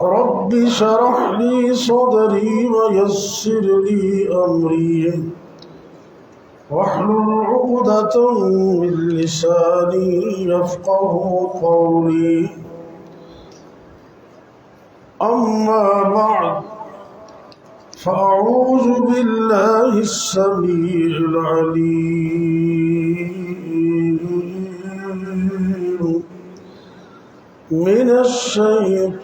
رب اشرح لي صدري ويسر لي أمري واحلل عقدة من لساني يفقه قولي أما بعد فأعوذ بالله السميع العليم من الشيطان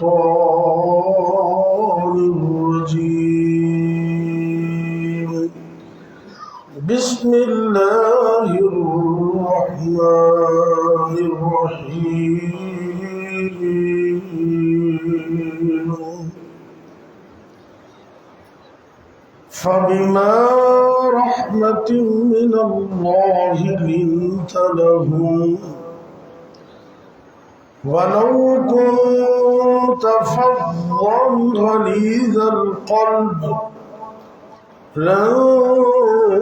الرجيم بسم الله الرحمن الرحيم فبما رحمة من الله لنت لهم ولو كنت فظا غليظ القلب لانفضوا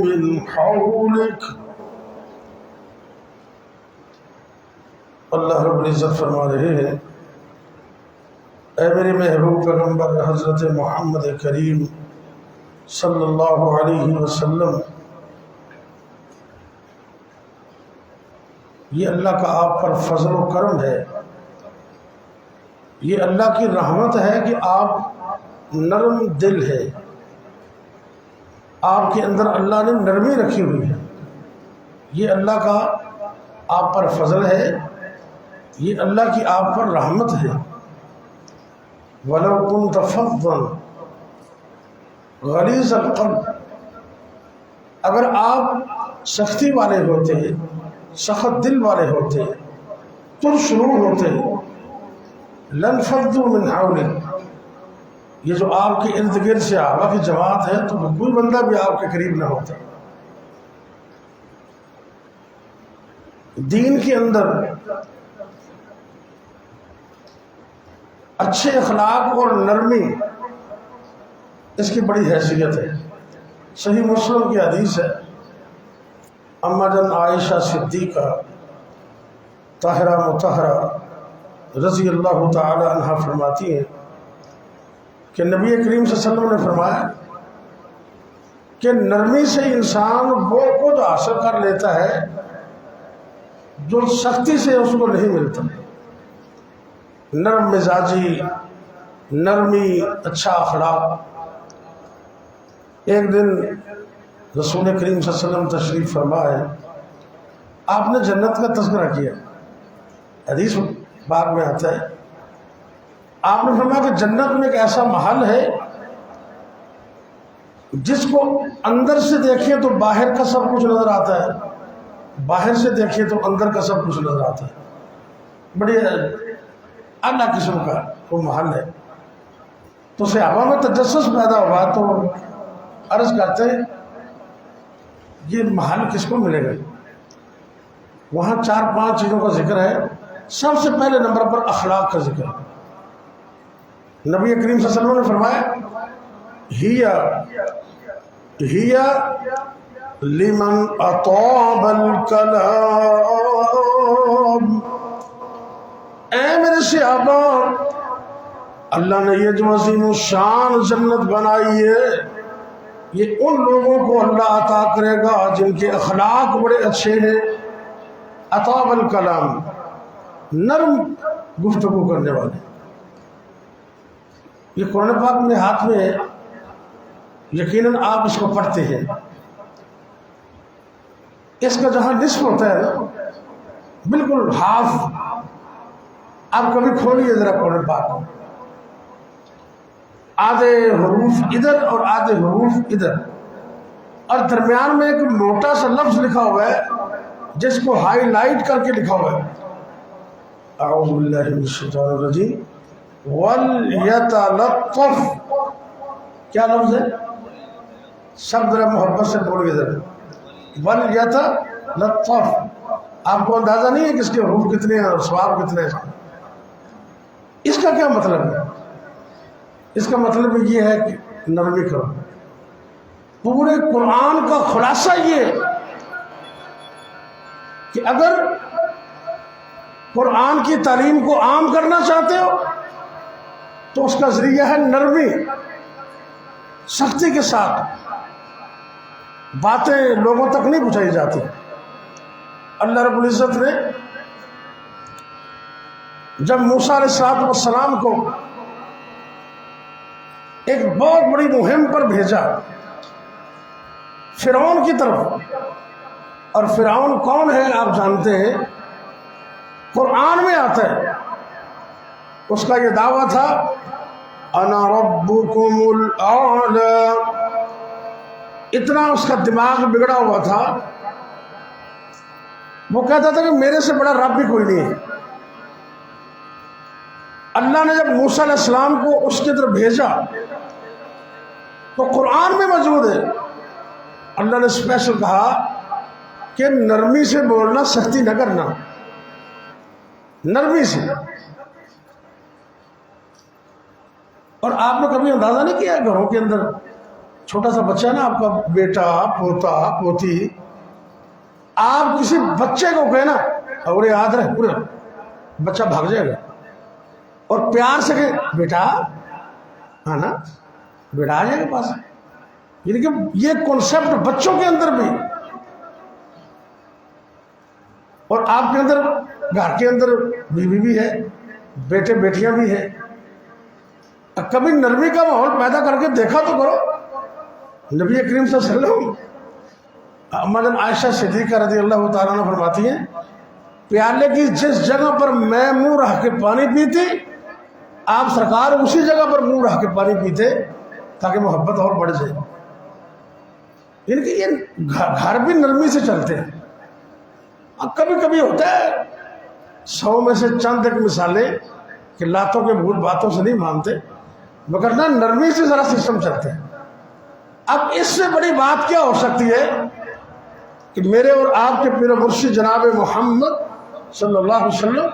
من حولك. اللہ رب العزت فرما رہے ہیں اے میرے محبوب پیغمبر حضرت محمد کریم صلی اللہ علیہ وسلم، یہ اللہ کا آپ پر فضل و کرم ہے، یہ اللہ کی رحمت ہے کہ آپ نرم دل ہے، آپ کے اندر اللہ نے نرمی رکھی ہوئی ہے، یہ اللہ کا آپ پر فضل ہے، یہ اللہ کی آپ پر رحمت ہے۔ وَلَوْ كُنْتَ فَظًّا غَلِيظَ الْقَلْبِ، اگر آپ سختی والے ہوتے، سخت دل والے ہوتے، ترش روح ہوتے، لَانْفَضُّوا مِنْ حَوْلِكَ، یہ جو آپ کے ارد گرد سے صحابہ کی جماعت ہے تو کوئی بندہ بھی آپ کے قریب نہ ہوتا۔ دین کے اندر اچھے اخلاق اور نرمی اس کی بڑی حیثیت ہے۔ صحیح مسلم کی حدیث ہے، اما جان عائشہ صدیقہ طاہرہ مطہرہ رضی اللہ تعالی عنہ فرماتی ہیں کہ نبی کریم صلی اللہ علیہ وسلم نے فرمایا کہ نرمی سے انسان وہ خود حاصل کر لیتا ہے جو سختی سے اس کو نہیں ملتا۔ نرم مزاجی، نرمی، اچھا اخلاق۔ ایک دن رسول کریم صلی اللہ علیہ وسلم تشریف فرما ہے، آپ نے جنت کا تذکرہ کیا، حدیث باب میں آتا ہے، آپ نے فرمایا کہ جنت میں ایک ایسا محل ہے جس کو اندر سے دیکھیں تو باہر کا سب کچھ نظر آتا ہے، باہر سے دیکھیں تو اندر کا سب کچھ نظر آتا ہے، بڑی اعلیٰ قسم کا وہ محل ہے۔ تو صحابہ میں تجسس پیدا ہوا تو عرض کرتے ہیں یہ محل کس کو ملے گا؟ وہاں 4-5 چیزوں کا ذکر ہے۔ سب سے پہلے نمبر پر اخلاق کا ذکر ہے۔ نبی کریم صلی اللہ علیہ وسلم نے فرمایا ہی لمن اطاب الکلام، اے میرے صحابہ، اللہ نے یہ جو عظیم الشان جنت بنائی ہے یہ ان لوگوں کو اللہ عطا کرے گا جن کے اخلاق بڑے اچھے ہیں۔ اطاب الکلام، نرم گفتگو کرنے والے۔ یہ قرآن پاک میں ہاتھ میں ہے، یقیناً آپ اس کو پڑھتے ہیں۔ اس کا جہاں نصف ہوتا ہے نا، بالکل ہاف، آپ کبھی کھولیے ذرا قرآن پاک، آدھے حروف ادھر اور آدھے حروف ادھر، اور درمیان میں ایک موٹا سا لفظ لکھا ہوا ہے جس کو ہائی لائٹ کر کے لکھا ہوا ہے، اعوذ باللہ من الشیطان الرجیم، وَلْيَتَلَطَّفْ، کیا لفظ ہے؟ سب ذرا محبت سے بولئے ذرا، وَلْيَتَلَطَّفْ۔ آپ کو اندازہ نہیں ہے کہ اس کے حروف کتنے ہیں اور ثواب کتنے ہیں؟ اس کا کیا مطلب ہے؟ اس کا مطلب یہ ہے کہ نرمی کرو۔ پورے قرآن کا خلاصہ یہ ہے کہ اگر قرآن کی تعلیم کو عام کرنا چاہتے ہو تو اس کا ذریعہ ہے نرمی، سختی کے ساتھ باتیں لوگوں تک نہیں پہنچائی جاتی۔ اللہ رب العزت نے جب موسیٰ علیہ السلام کو ایک بہت بڑی مہم پر بھیجا فرعون کی طرف، اور فرعون کون ہے آپ جانتے ہیں، قرآن میں آتا ہے، اس کا یہ دعویٰ تھا انا ربکم الاعلی، اتنا اس کا دماغ بگڑا ہوا تھا، وہ کہتا تھا کہ میرے سے بڑا رب بھی کوئی نہیں ہے۔ اللہ نے جب موسیٰ علیہ السلام کو اس کی طرف بھیجا تو قرآن میں موجود ہے، اللہ نے اسپیشل کہا کہ نرمی سے بولنا، سختی نہ کرنا، نرمی سے۔ اور آپ نے کبھی اندازہ نہیں کیا گھروں کے اندر چھوٹا سا بچہ ہے نا، آپ کا بیٹا، پوتا، پوتی، آپ کسی بچے کو کہے نا اور یاد رہے پورے، بچہ بھاگ جائے گا، اور پیار سے کہ بیٹا، ہاں نا، بیٹا آ جائے گا پاس۔ یعنی کہ یہ کنسپٹ بچوں کے اندر بھی، اور آپ کے اندر، گھر کے اندر بیوی بھی ہے، بیٹے بیٹیاں بھی ہیں، کبھی نرمی کا ماحول پیدا کر کے دیکھا تو کرو۔ نبی کریم صلی اللہ علیہ وسلم، اما جان عائشہ صدیقہ رضی اللہ تعالیٰ عنہ فرماتی ہیں، پیالے کی جس جگہ پر میں منہ رکھ کے پانی پیتی، آپ سرکار اسی جگہ پر منہ رکھ کے پانی پیتے تاکہ محبت اور بڑھ جائے۔ یعنی کہ یہ گھر بھی نرمی سے چلتے ہیں۔ اب کبھی کبھی ہوتا ہے 100 میں سے چند ایک مثالیں کہ لاتوں کے بھول باتوں سے نہیں مانتے، مگر نہ نرمی سے ذرا سسٹم چلتے ہیں۔ اب اس سے بڑی بات کیا ہو سکتی ہے کہ میرے اور آپ کے پیر مرشد جناب محمد صلی اللہ علیہ وسلم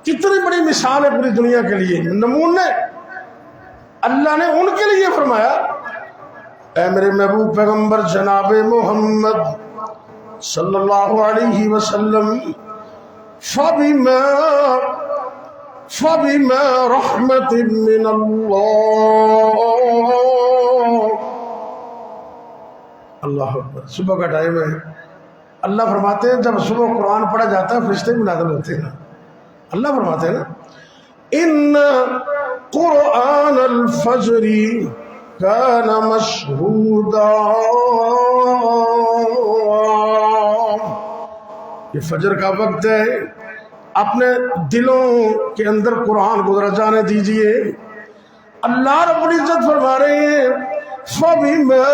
کتنی بڑی مثال ہے پوری دنیا کے لیے، نمونے اللہ نے ان کے لیے فرمایا، اے میرے محبوب پیغمبر جناب محمد صلی اللہ علیہ وسلم، فَبِمَا رَحْمَةٍ مِّنَ اللَّهِ۔ اللہ اکبر، صبح کا ٹائم ہے، اللہ فرماتے ہیں جب صبح قرآن پڑھا جاتا ہے فرشتے بھی نازل ہوتے ہیں۔ اللہ فرماتے ہیں نا، ان قرآن الفجر کان مشہودا، یہ فجر کا وقت ہے، اپنے دلوں کے اندر قرآن کو ذرا جانے دیجئے۔ اللہ رب العزت فرما رہے ہیں فَبِمَا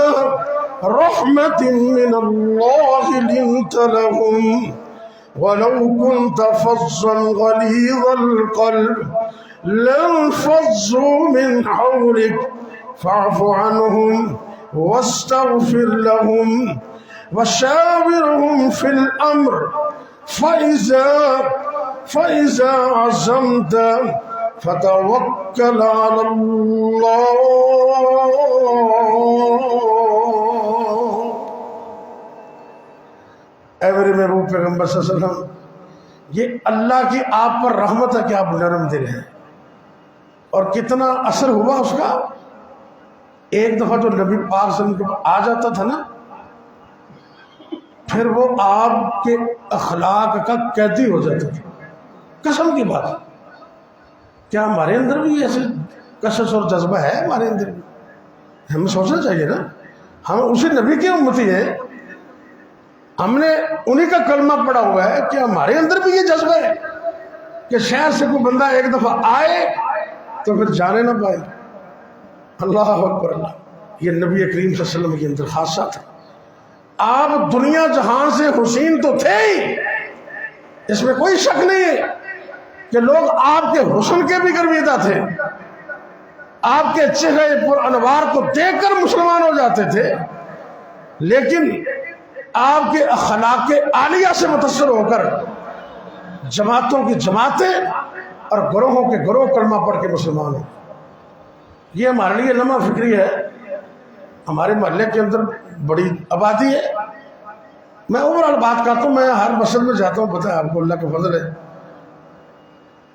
رَحْمَةٍ مِّنَ اللَّهِ لِنْتَ لَهُمْ وَلَوْ كُنْتَ فَظًّا غَلِيظَ الْقَلْبِ لَانفَضُّوا مِنْ حَوْلِكَ فَاعْفُ عَنْهُمْ وَاسْتَغْفِرْ لَهُمْ وَشَاوِرْهُمْ فِي الْأَمْرِ فَإِذَا عَزَمْتَ فَتَوَكَّلْ عَلَى اللَّهِ۔ اے میرے محبوب پیغمبر صلی اللہ علیہ وسلم، یہ اللہ کی آپ پر رحمت ہے کہ آپ نرم دل ہیں، اور کتنا اثر ہوا اس کا۔ ایک دفعہ جو نبی پاک صلی اللہ علیہ وسلم آ جاتا تھا نا، پھر وہ آپ کے اخلاق کا قیدی ہو جاتا تھا۔ قسم کی بات، کیا ہمارے اندر بھی ایسے کشش اور جذبہ ہے؟ ہمارے اندر بھی ہمیں سوچنا چاہیے نا، ہم اسی نبی کے امتی ہیں، ہم نے انہی کا کلمہ پڑھا ہوا ہے، کہ ہمارے اندر بھی یہ جذبہ ہے کہ شہر سے کوئی بندہ ایک دفعہ آئے تو پھر جانے نہ پائے۔ اللہ اکبر، اللہ، یہ نبی کریم صلی اللہ علیہ وسلم کے اندر خاصہ تھا۔ آپ دنیا جہان سے حسین تو تھے ہی، اس میں کوئی شک نہیں ہے کہ لوگ آپ کے حسن کے بھی گرویدہ تھے، آپ کے چہرے پر انوار کو دیکھ کر مسلمان ہو جاتے تھے، لیکن آپ کے اخلاق عالیہ سے متاثر ہو کر جماعتوں کی جماعتیں اور گروہوں کے گروہ کلمہ پڑھ کے مسلمان ہو۔ یہ ہمارے لیے لمحہ فکری ہے۔ ہمارے محلے کے اندر بڑی آبادی ہے، میں اوورال بات کرتا ہوں، میں ہر مسجد میں جاتا ہوں، پتہ ہے آپ کو، اللہ کا فضل ہے۔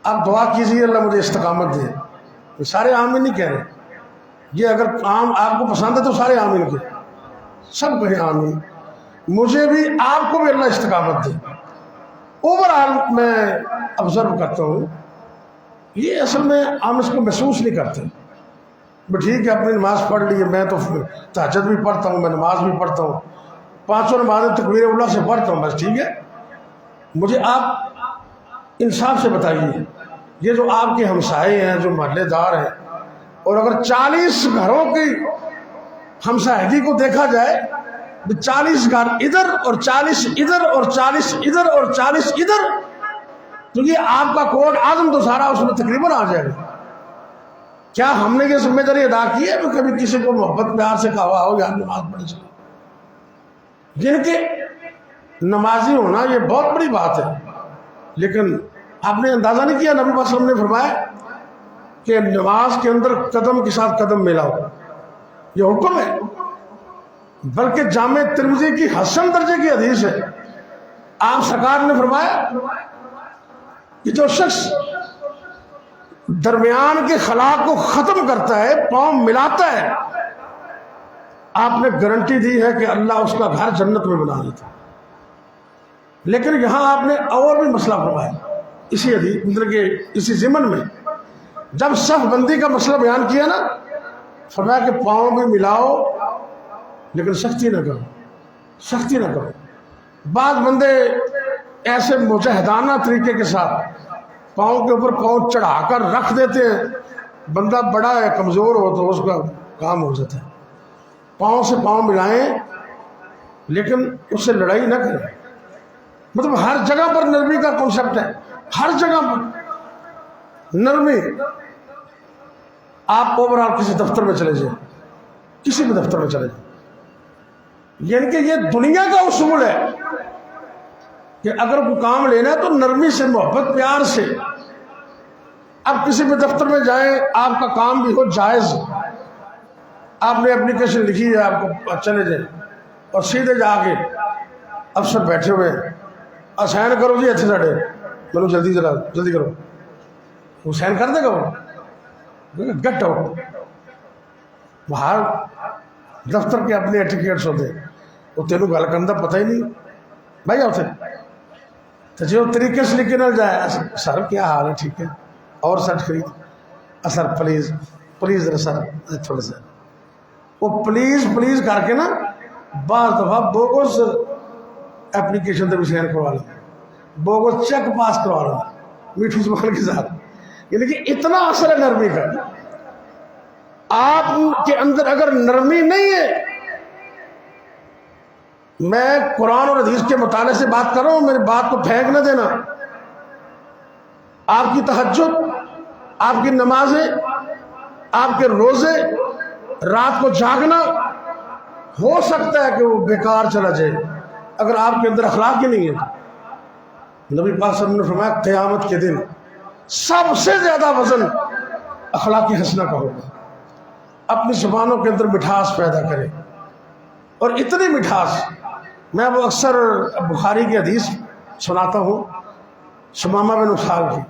آپ دعا کیجیے اللہ مجھے استقامت دے، سارے آمین نہیں کہہ رہے، یہ اگر عام آپ کو پسند ہے تو سارے آمین کے سب کہیں آمین. مجھے بھی آپ کو بھی اللہ استقامت دے. اوورآل میں آبزرو کرتا ہوں یہ اصل میں ہم اس کو محسوس نہیں کرتے. ٹھیک ہے اپنی نماز پڑھ لی ہے، میں تو تہجد بھی پڑھتا ہوں، میں نماز بھی پڑھتا ہوں، 5 نمازیں تکبیر اولیٰ سے پڑھتا ہوں، بس ٹھیک ہے. مجھے آپ انصاف سے بتائیے یہ جو آپ کے ہمسائے ہیں، جو محلے دار ہیں، اور اگر 40 گھروں کی ہمسائیگی کو دیکھا جائے، 40 گھر ادھر اور 40 ادھر اور 40 ادھر اور 40 ادھر، تو یہ آپ کا کوٹ اعظم تو سارا اس میں تقریباً آ جائے گا. کیا ہم نے یہ ذمہ داری ادا کی ہے کہ کبھی کسی کو محبت پیار سے کہا ہو یار نماز پڑھ چلو؟ جن کے نمازی ہونا یہ بہت بڑی بات ہے، لیکن آپ نے اندازہ نہیں کیا نبی پاک صلی اللہ علیہ وسلم نے فرمایا کہ نماز کے اندر قدم کے ساتھ قدم ملاؤ، یہ حکم ہے. بلکہ جامع ترمذی کی حسن درجے کی حدیث ہے. آپ سرکار نے فرمایا کہ جو شخص درمیان کے خلا کو ختم کرتا ہے، پاؤں ملاتا ہے، آپ نے گارنٹی دی ہے کہ اللہ اس کا گھر جنت میں بنا دیتا. لیکن یہاں آپ نے اور بھی مسئلہ فرمایا اسی حدیث مطلب کہ اسی ضمن میں جب صف بندی کا مسئلہ بیان کیا نا، فرمایا کہ پاؤں بھی ملاؤ لیکن سختی نہ کرو، سختی نہ کرو. بعض بندے ایسے مجاہدانہ طریقے کے ساتھ پاؤں کے اوپر پاؤں چڑھا کر رکھ دیتے ہیں، بندہ بڑا ہے کمزور ہو تو اس کا کام ہو جاتا ہے. پاؤں سے پاؤں ملائیں لیکن اس سے لڑائی نہ کریں. مطلب ہر جگہ پر نرمی کا کنسپٹ ہے، ہر جگہ پر نرمی. آپ اوورآل کسی دفتر میں چلے جائیں، کسی بھی دفتر میں چلے جائیں، یعنی کہ یہ دنیا کا اصول ہے کہ اگر کوئی کام لینا ہے تو نرمی سے، محبت پیار سے. اب کسی بھی دفتر میں جائیں، آپ کا کام بھی ہو جائز، آپ نے اپلیکیشن لکھی ہے، آپ کو چلے جائیں اور سیدھے جا کے افسر بیٹھے ہوئے سائن کرو جی اچھے ساڑھے میں جلدی ذرا جلدی کرو، وہ سائن کر دے گا، وہ گٹ آؤٹ. باہر دفتر کے اپنے ایٹیکیٹس ہوتے ہیں، وہ تینوں گل کرنے پتہ ہی نہیں بھائی ہوتے تو جو طریقے سے لکھے نہ جائے، سر کیا حال ہے، ٹھیک ہے اور سر خرید، سر پلیز پلیز ذرا سر تھوڑا سا، وہ پلیز پلیز کر کے نا بعض دفعہ بوگس اپلیکیشن سے بھی سائن کروا لیں، بوگس چیک پاس کروا لیں میٹھی زبان کے ساتھ. یعنی کہ اتنا اثر ہے نرمی کا. آپ کے اندر اگر نرمی نہیں ہے، میں قرآن اور حدیث کے مطالعے سے بات کر رہا ہوں، میری بات کو پھینک نہ دینا. آپ کی تہجد، آپ کی نمازیں، آپ کے روزے، رات کو جاگنا ہو سکتا ہے کہ وہ بیکار چلا جائے اگر آپ کے اندر اخلاق ہی نہیں ہے. نبی پاک صلی اللہ علیہ وسلم نے فرمایا قیامت کے دن سب سے زیادہ وزن اخلاقی حسنہ کا ہوگا. اپنی زبانوں کے اندر مٹھاس پیدا کرے، اور اتنی مٹھاس، میں وہ اکثر بخاری کی حدیث سناتا ہوں شمامہ بن اسال کی،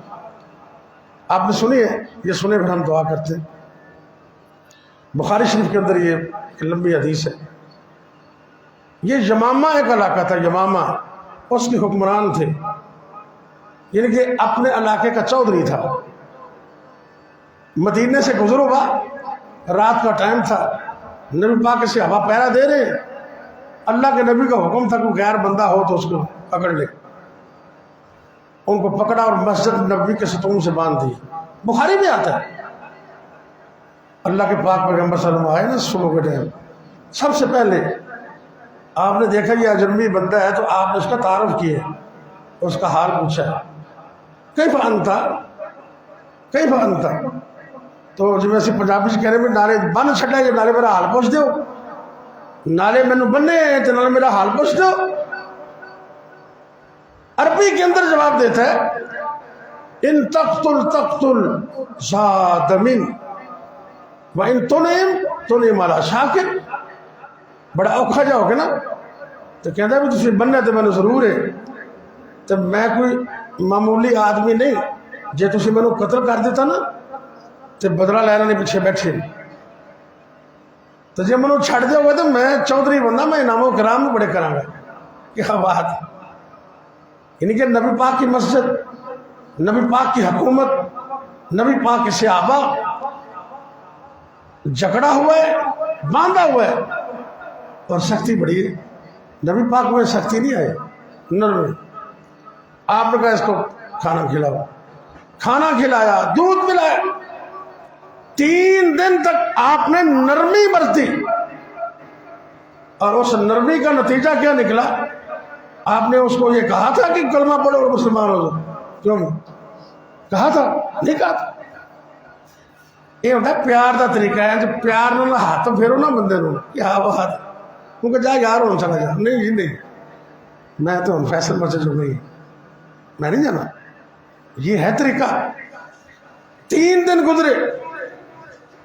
آپ نے سنی ہے، یہ سنے پھر ہم دعا کرتے ہیں. بخاری شریف کے اندر یہ ایک لمبی حدیث ہے. یہ یمامہ ایک علاقہ تھا، یمامہ اس کے حکمران تھے، یعنی کہ اپنے علاقے کا چودھری تھا. مدینے سے گزر ہوا، رات کا ٹائم تھا، نبی پاک سے ہوا پیرا دے رہے ہیں. اللہ کے نبی کا حکم تھا کوئی غیر بندہ ہو تو اس کو پکڑ لے. ان کو پکڑا اور مسجد نبوی کے ستون سے باندھ دی. بخاری میں آتا ہے اللہ کے پاک پیغمبر صلی اللہ علیہ وسلم آئے نا صبح کے ٹائم، سب سے پہلے آپ نے دیکھا یہ اجنبی بندہ ہے تو آپ نے اس کا تعارف کیا، اس کا حال پوچھا، کیف انتا کیف انتا. تو جب ایسے پنجابی کہنے میں نالے بن چھٹا ہے، نالے میرا حال پوچھ دو، نالے مینو بننے تو نالے میرا حال پوچھ دو. عربی کے اندر جواب دیتا ہے ان تقتل تقتل ذا دمن وان تنعم علی شاکر. بڑا اوکھا جا ہو گیا نا، تو کہتا ہے بھی تسی بننا تو میں ضرور ہے، تو میں کوئی معمولی آدمی نہیں، جے تسی میں قتل کر دیتا نا تو بدلہ لینا نہیں پیچھے بیٹھے تو جب منو چھڑ دیا ہوئے تو میں چودھری بندہ میں انعام و کرام بڑے کروں گا. کیا بات ہے. یعنی کہ نبی پاک کی مسجد، نبی پاک کی حکومت، نبی پاک کے صحابہ جکڑا ہوا ہے، باندھا ہوا ہے، اور سختی بڑی ہے. نبی پاک میں سختی نہیں آئے، نرمی. آپ نے کہا اس کو کھانا کھلاؤ، کھانا کھلایا، دودھ پلایا. 3 دن تک آپ نے نرمی برتی، اور اس نرمی کا نتیجہ کیا نکلا؟ آپ نے اس کو یہ کہا تھا کہ کلمہ پڑھو اور مسلمان ہو جاؤ؟ کیوں کہا تھا؟ نہیں کہا تھا. یہ ہوتا ہے پیار کا طریقہ ہے. جو پیار نہ ہاتھ پھیرو نا بندے نو، کیا بات، کیونکہ جا یار ہوں چلا جا. نہیں جی نہیں، میں تو فیصل مسجد ہو گئی، میں نہیں جانا. یہ ہے طریقہ. 3 دن گزرے،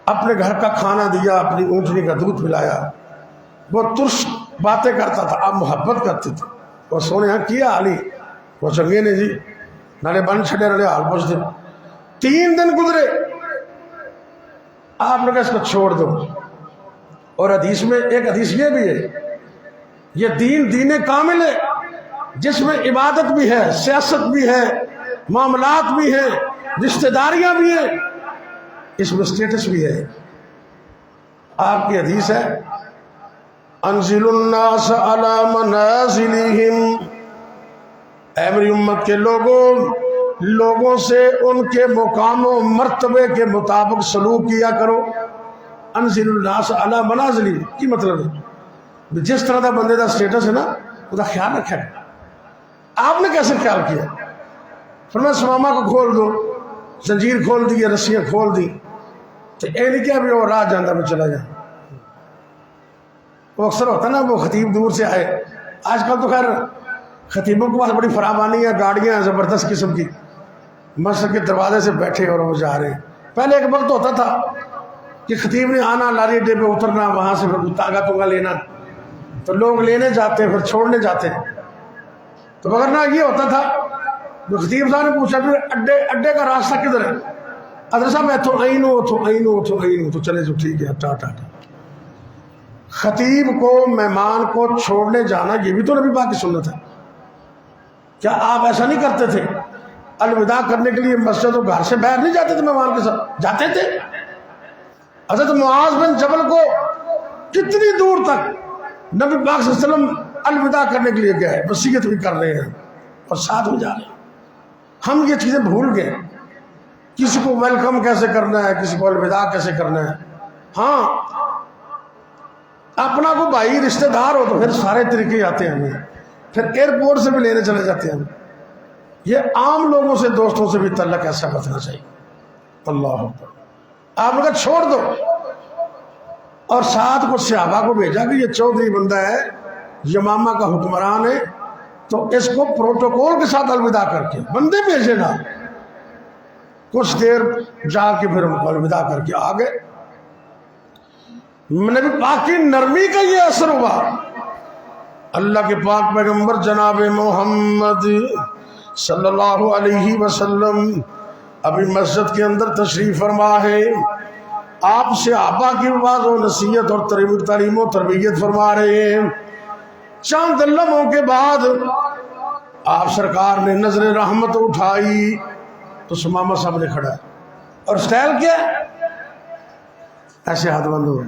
اپنے گھر کا کھانا دیا، اپنی اونٹنی کا دودھ پلایا. وہ ترش باتیں کرتا تھا، آپ محبت کرتے تھے. اور سونے ہاں کیا علی وہ چنگے نے جی، نالے بن چھڑے نالے حال پوچھ دے. 3 دن گزرے، آپ نے کہا اس کو چھوڑ دو. اور حدیث میں ایک حدیث یہ بھی ہے، یہ دین کامل ہے، جس میں عبادت بھی ہے، سیاست بھی ہے، معاملات بھی ہیں، رشتہ داریاں بھی ہیں، اس میں سٹیٹس بھی ہے. آپ کی حدیث ہے انزل الناس علی منازلہم، اے میری امت کے لوگوں سے ان کے مقام و مرتبے کے مطابق سلوک کیا کرو. انزل الناس علی منازلہم کی مطلب ہے جس طرح کا بندے کا سٹیٹس ہے نا، اس کا خیال رکھا ہے. آپ نے کیسے خیال کیا؟ فرمایا سماما کو کھول دو، زنجیر کھول دی، رسیاں کھول دی. تو اے نہیں کیا بھی وہ راہ جاندہ میں چلا جائے. وہ اکثر ہوتا نا، وہ خطیب دور سے آئے. آج کل تو خیر خطیبوں کے پاس بڑی فراوانی ہے، گاڑیاں ہیں زبردست قسم کی، مسجد کے دروازے سے بیٹھے اور وہ جا رہے ہیں. پہلے ایک وقت ہوتا تھا کہ خطیب نے آنا، لاری اڈے پہ اترنا، وہاں سے پھر تاگا توگا لینا، تو لوگ لینے جاتے پھر چھوڑنے جاتے. تو مگر نہ یہ ہوتا تھا، جو خطیب صاحب نے پوچھا کہ اڈے کا راستہ کدھر ہے؟ حضرت صاحب اتھو آئینو تو چلے جو ٹھیک ہے ٹاٹا. خطیب کو، مہمان کو چھوڑنے جانا یہ بھی تو نبی پاک کی سنت ہے. کیا آپ ایسا نہیں کرتے تھے؟ الوداع کرنے کے لیے مسجد و گھر سے باہر نہیں جاتے تھے مہمان کے ساتھ؟ جاتے تھے. حضرت معاذ بن جبل کو کتنی دور تک نبی پاک صلی اللہ علیہ وسلم الوداع کرنے کے لیے گئے، وصیت بھی کر رہے ہیں اور ساتھ میں جا رہے ہیں. ہم یہ چیزیں بھول گئے. کسی کو ویلکم کیسے کرنا ہے، کسی کو الوداع کیسے کرنا ہے. ہاں اپنا کو بھائی رشتہ دار ہو تو پھر سارے طریقے آتے ہیں ہمیں، پھر ایئرپورٹ سے بھی لینے چلے جاتے ہیں. یہ عام لوگوں سے، دوستوں سے بھی تعلق ایسا رکھنا چاہیے. اللہ اکبر. آپ نے کہا چھوڑ دو، اور ساتھ کو صحابہ کو بھیجا کہ یہ چودھری بندہ ہے، یمامہ کا حکمران ہے، تو اس کو پروٹوکول کے ساتھ الوداع کر کے بندے بھیجے نا. کچھ دیر جا کے پھر الوداع کر کے آ گئے. نبی پاک کی نرمی کا یہ اثر ہوا. اللہ کے پاک پیغمبر جناب محمد صلی اللہ علیہ وسلم ابھی مسجد کے اندر تشریف فرما ہے. آپ صحابہ کی واعظ و نصیحت اور تعلیم و تربیت فرما رہے ہیں. چند لمحوں کے بعد آپ سرکار نے نظر رحمت اٹھائی تو سمامہ سامنے کھڑا ہے، اور سٹائل کیا ہے؟ ایسے ہاتھ بند ہوئے،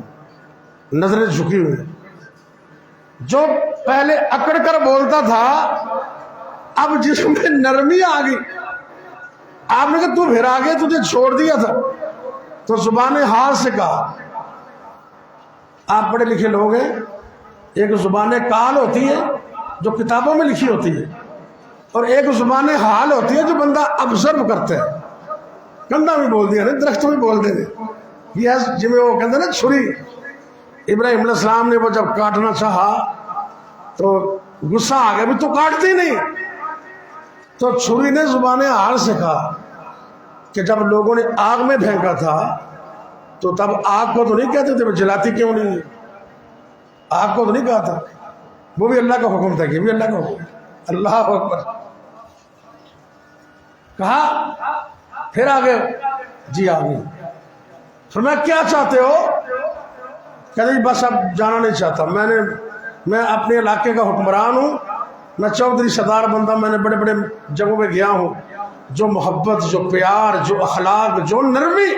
نظریں جھکی ہوئی. جو پہلے اکڑ کر بولتا تھا اب جس میں نرمی آ گئی. آپ نے کہا تو پھر آگے، تجھے چھوڑ دیا تھا. تو زبان حال سے کہا. آپ پڑھے لکھے لوگ ہیں، ایک زبان کال ہوتی ہے جو کتابوں میں لکھی ہوتی ہے، اور ایک زبان حال ہوتی ہے جو بندہ ابزرو کرتا ہے. کندھا بھی بول دیا، درخت بھی بول دے. یہ جی وہ کہتے ہیں نا چھری، ابراہیم علیہ السلام نے وہ جب کاٹنا چاہا تو غصہ آ گیا، بھی تو کاٹتی نہیں. تو چھری نے زبان حال سے کہا کہ جب لوگوں نے آگ میں پھینکا تھا تو تب آگ کو تو نہیں کہتے تھے جلاتی کیوں نہیں ہے؟ آگ کو تو نہیں کہا تھا، وہ بھی اللہ کا حکم تھا، کہ بھی اللہ کا حکم. اللہ اکبر. کہا پھر آگے جی آگے فرمایا کیا چاہتے ہو؟ کہتے جی بس اب جانا نہیں چاہتا، میں اپنے علاقے کا حکمران ہوں، میں چودھری سردار بندہ، میں نے بڑے بڑے جگہوں پہ گیا ہوں، جو محبت، جو پیار، جو اخلاق، جو نرمی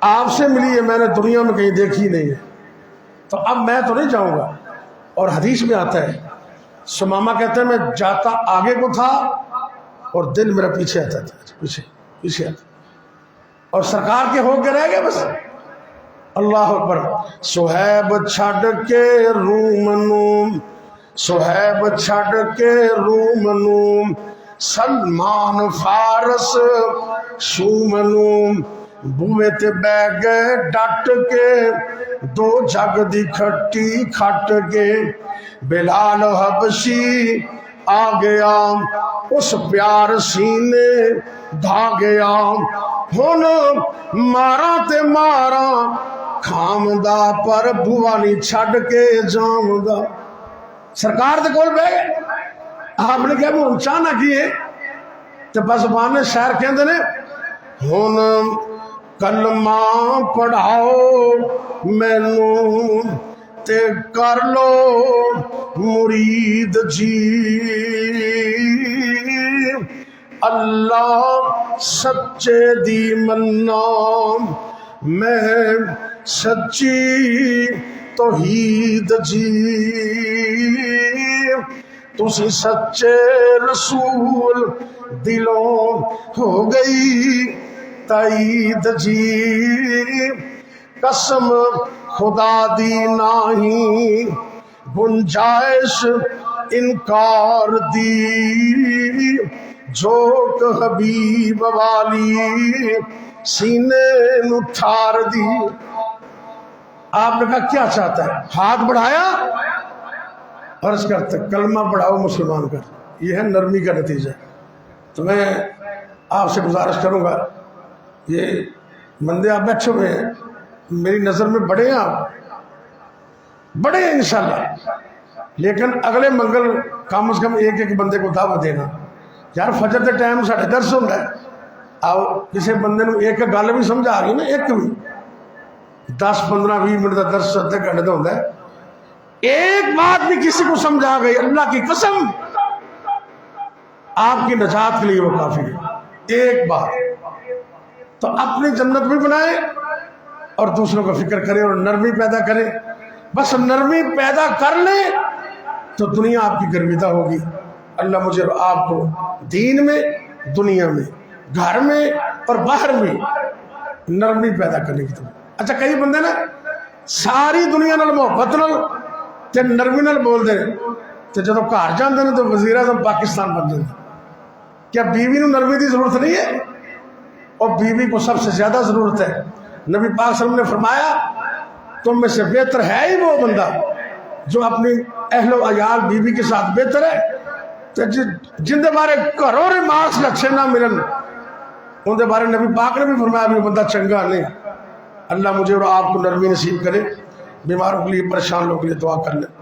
آپ سے ملی ہے میں نے دنیا میں کہیں دیکھی نہیں ہے، تو اب میں تو نہیں جاؤں گا۔ اور حدیث میں آتا ہے، سمامہ کہتے ہیں میں جاتا آگے کو تھا اور دل میرا پیچھے آتا تھا، پیچھے آتا، اور سرکار کے ہو کے رہ گئے بس۔ اللہ اکبر۔ صہیب چھڈ کے روم، صہیب چھڈ کے روم، سلمان فارس شومنوم، بوئے تے بہ گئے ڈٹ کے، دو جگ دی کھٹی کھٹ کے، بلال حبشی آ گیا، اس پیار سینے دھا گیا، ہن مارا تے مارا کھامدا پر بوا نہیں چھڈ کے جامدا۔ سرکار دے کول بہ گئے، آپ نے کہا وہ چاہ نہ کیے تو بس زبان شاعر کہندے نے ہن کلمہ پڑھاؤ مینوں تے کر لو مرید جی، اللہ سچے دی منا، میں سچی توحید جی، تسی سچے رسول دلوں ہو گئی تائید جی، قسم خدا دی نہیں گنجائش انکار دی، جھوک حبیب والی سینے نو ٹھار دی۔ آپ نے کہا کیا چاہتا ہے؟ ہاتھ بڑھایا، عرض کرتے کلمہ پڑھاؤ مسلمان کر، یہ ہے نرمی کا نتیجہ۔ تو میں آپ سے گزارش کروں گا، یہ بندے آپ بیٹھے ہوئے ہیں، میری نظر میں بڑے ہیں، آپ بڑے ہیں انشاءاللہ، لیکن اگلے منگل کم از کم ایک بندے کو دعوت دینا یار، فجر کے ٹائم ساڑھے درس ہوتا ہے، آپ کسی بندے نو ایک گل بھی سمجھا آ رہی نا، ایک بھی 10-15-20 منٹ کا درس ادھے گھنٹے کا ہوتا ہے، ایک بات بھی کسی کو سمجھا گئی، اللہ کی قسم آپ کی نجات کے لیے وہ کافی ہے، ایک بات۔ تو اپنی جنت بھی بنائے اور دوسروں کا فکر کرے اور نرمی پیدا کرے، بس نرمی پیدا کر لیں تو دنیا آپ کی گرویدہ ہوگی۔ اللہ مجھے اور آپ کو دین میں، دنیا میں، گھر میں اور باہر میں نرمی پیدا کرنے کی طرف۔ اچھا کئی بندے نا ساری دنیا نال محبت نال تے نرمی نال بول دے، تے جدو گھر جاندے نے تو وزیر اعظم پاکستان بن جاندے۔ کیا بیوی نو نرمی دی ضرورت نہیں ہے؟ اور بیوی کو سب سے زیادہ ضرورت ہے۔ نبی پاک صلی اللہ علیہ وسلم نے فرمایا تم میں سے بہتر ہے ہی وہ بندہ جو اپنی اہل و عیال بیوی کے ساتھ بہتر ہے، تو جن دے بارے گھروں نے مارکس اچھے نہ ملن ان دے بارے نبی پاک نے بھی فرمایا بھی بندہ چنگا نہیں۔ اللہ مجھے اور آپ کو نرمی نصیب کرے، بیماروں کے لیے، پریشان لوگوں کے لیے دعا کر لیں۔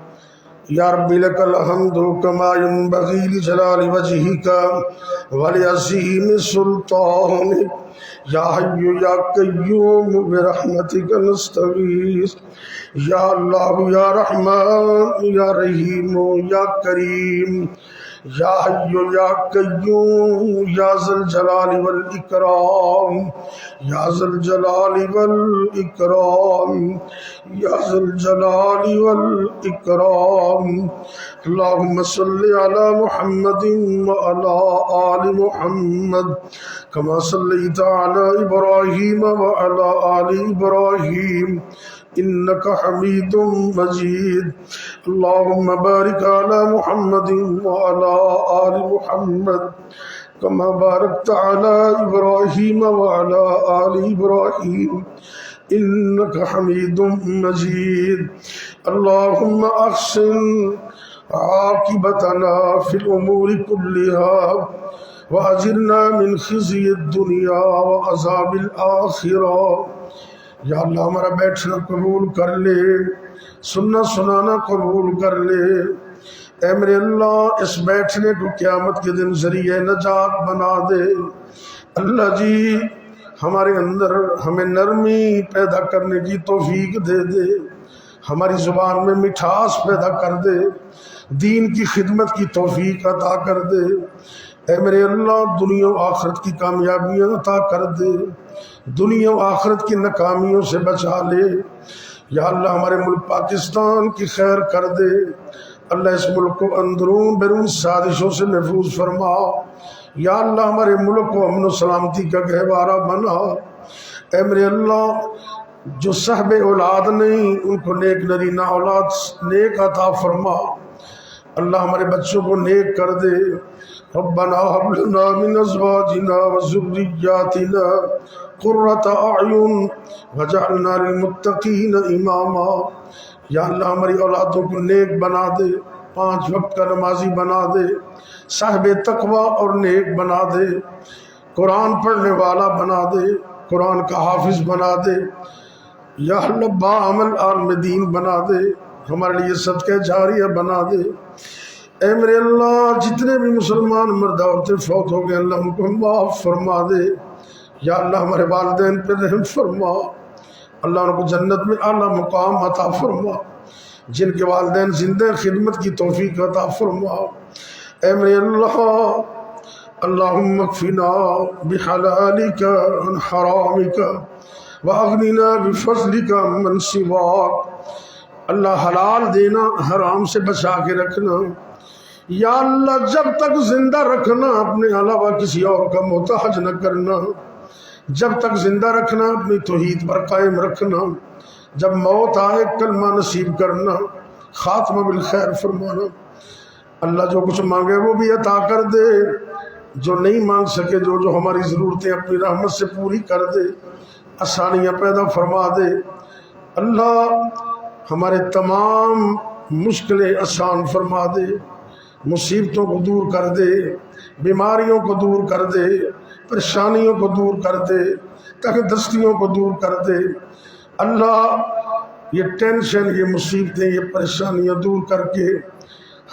یا ربی لک الحمد کما ینبغی لجلال وجہک ولعظیم سلطانک، یا حی یا قیوم برحمتک نستغیث، یا اللہ یا رحمان یا رحیم یا کریم، یا حی یا قیوم یا ذی الجلال والاکرام، یا ذی الجلال والاکرام، یا ذی الجلال والاکرام۔ اللہم صلی علی محمد وعلی آل محمد کما صلیت علی ابراہیم وعلی آل ابراہیم انک حمید مجید۔ اللہم بارک علی محمد وعلی آل محمد کما بارکت علی ابراہیم وعلی آل ابراہیم انک حمید مجید۔ اللہم احسن عاقبتنا فی الامور کلها واجرنا من خزی الدنیا وعذاب الاخرہ۔ یا اللہ ہمارا بیٹھنا قبول کر لے، سننا سنانا قبول کر لے۔ اے میرے اللہ اس بیٹھنے کو قیامت کے دن ذریعہ نجات بنا دے۔ اللہ جی ہمارے اندر ہمیں نرمی پیدا کرنے کی توفیق دے دے، ہماری زبان میں مٹھاس پیدا کر دے، دین کی خدمت کی توفیق عطا کر دے۔ اے میرے اللہ دنیا و آخرت کی کامیابیاں عطا کر دے، دنیا و آخرت کی ناکامیوں سے بچا لے۔ یا اللہ ہمارے ملک پاکستان کی خیر کر دے، اللہ اس ملک کو اندرون بیرون سازشوں سے محفوظ فرما۔ یا اللہ ہمارے ملک کو امن و سلامتی کا گہوارہ بنا۔ اے میرے اللہ جو صاحب اولاد نہیں ان کو نیک نرینہ اولاد نیک عطا فرما۔ اللہ ہمارے بچوں کو نیک کر دے۔ ربنا هب لنا من ازواجنا وذرياتنا قرة اعین واجعلنا للمتقین اماما۔ یا اللہ ہماری اولادوں کو نیک بنا دے، 5 وقت کا نمازی بنا دے، صاحب تقوی اور نیک بنا دے، قرآن پڑھنے والا بنا دے، قرآن کا حافظ بنا دے۔ یا اللہ باعمل عالم دین بنا دے، ہمارے لیے صدقہ جاریہ بنا دے۔ اے میرے اللہ جتنے بھی مسلمان مرد عورتیں فوت ہو گئے اللہ ان کو معاف فرما دے۔ یا اللہ ہمارے والدین پہ رحم فرما، اللہ ان کو جنت میں اعلیٰ مقام عطا فرما، جن کے والدین زندہ خدمت کی توفیق عطا فرما۔ اے میرے اللہ اللہم اکفنا بحلالک عن حرامک واغننا بفضلک عمن سواک۔ اللہ حلال دینا، حرام سے بچا کے رکھنا۔ یا اللہ جب تک زندہ رکھنا اپنے علاوہ کسی اور کا محتاج نہ کرنا، جب تک زندہ رکھنا اپنی توحید پر قائم رکھنا، جب موت آئے کلمہ نصیب کرنا، خاتمہ بالخیر فرمانا۔ اللہ جو کچھ مانگے وہ بھی عطا کر دے، جو نہیں مانگ سکے جو ہماری ضرورتیں اپنی رحمت سے پوری کر دے، آسانیاں پیدا فرما دے۔ اللہ ہمارے تمام مشکلیں آسان فرما دے، مصیبتوں کو دور کر دے، بیماریوں کو دور کر دے، پریشانیوں کو دور کر دے، تنگ دستیوں کو دور کر دے۔ اللہ یہ ٹینشن، یہ مصیبتیں، یہ پریشانیاں دور کر کے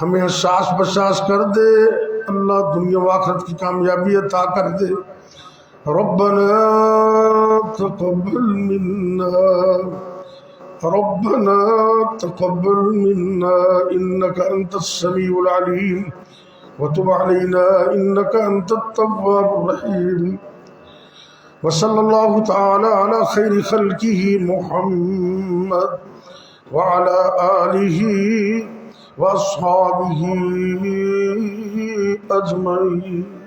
ہمیں احساس بساس کر دے۔ اللہ دنیا و آخرت کی کامیابی عطا کر دے۔ ربنا تقبل منا ربنا تقبل منا إنك أنت السميع العليم وتب علينا إنك أنت التواب الرحيم۔ وصلى الله تعالى على خير خلقه محمد وعلى آله وأصحابه أجمعين۔